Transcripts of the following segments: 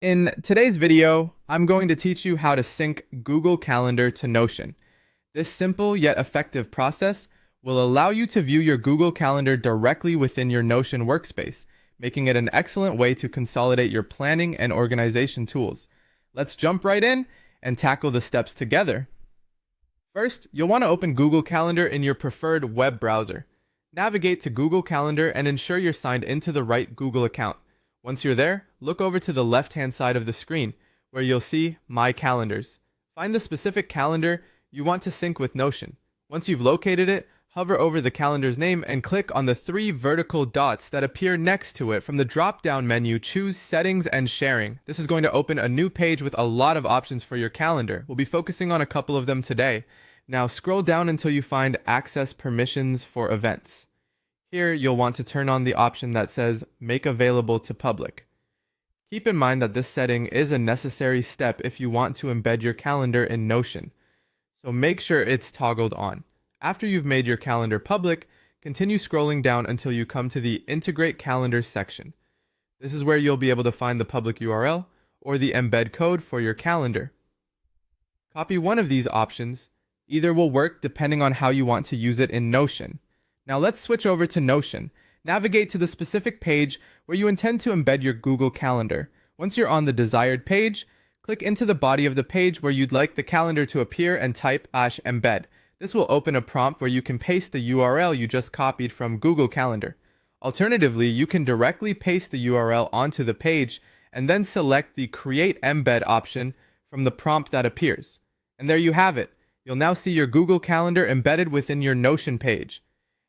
In today's video, I'm going to teach you how to sync Google Calendar to Notion. This simple yet effective process will allow you to view your Google Calendar directly within your Notion workspace, making it an excellent way to consolidate your planning and organization tools. Let's jump right in and tackle the steps together. First, you'll want to open Google Calendar in your preferred web browser. Navigate to Google Calendar and ensure you're signed into the right Google account. Once you're there, look over to the left-hand side of the screen, where you'll see My Calendars. Find the specific calendar you want to sync with Notion. Once you've located it, hover over the calendar's name and click on the three vertical dots that appear next to it. From the drop-down menu, choose Settings and Sharing. This is going to open a new page with a lot of options for your calendar. We'll be focusing on a couple of them today. Now scroll down until you find Access Permissions for Events. Here, you'll want to turn on the option that says Make Available to Public. Keep in mind that this setting is a necessary step if you want to embed your calendar in Notion, so make sure it's toggled on. After you've made your calendar public, continue scrolling down until you come to the Integrate Calendars section. This is where you'll be able to find the public URL or the embed code for your calendar. Copy one of these options. Either will work depending on how you want to use it in Notion. Now let's switch over to Notion. Navigate to the specific page where you intend to embed your Google Calendar. Once you're on the desired page, click into the body of the page where you'd like the calendar to appear and type /embed. This will open a prompt where you can paste the URL you just copied from Google Calendar. Alternatively, you can directly paste the URL onto the page and then select the Create Embed option from the prompt that appears. And there you have it. You'll now see your Google Calendar embedded within your Notion page.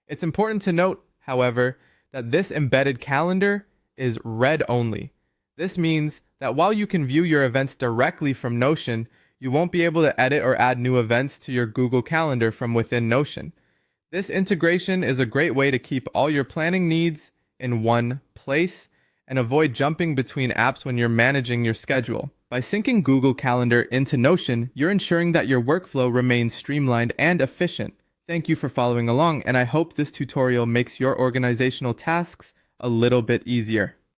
It's important to note, however, that this embedded calendar is read only. This means that while you can view your events directly from Notion, you won't be able to edit or add new events to your Google Calendar from within Notion. This integration is a great way to keep all your planning needs in one place and avoid jumping between apps when you're managing your schedule. By syncing Google Calendar into Notion, you're ensuring that your workflow remains streamlined and efficient. Thank you for following along, and I hope this tutorial makes your organizational tasks a little bit easier.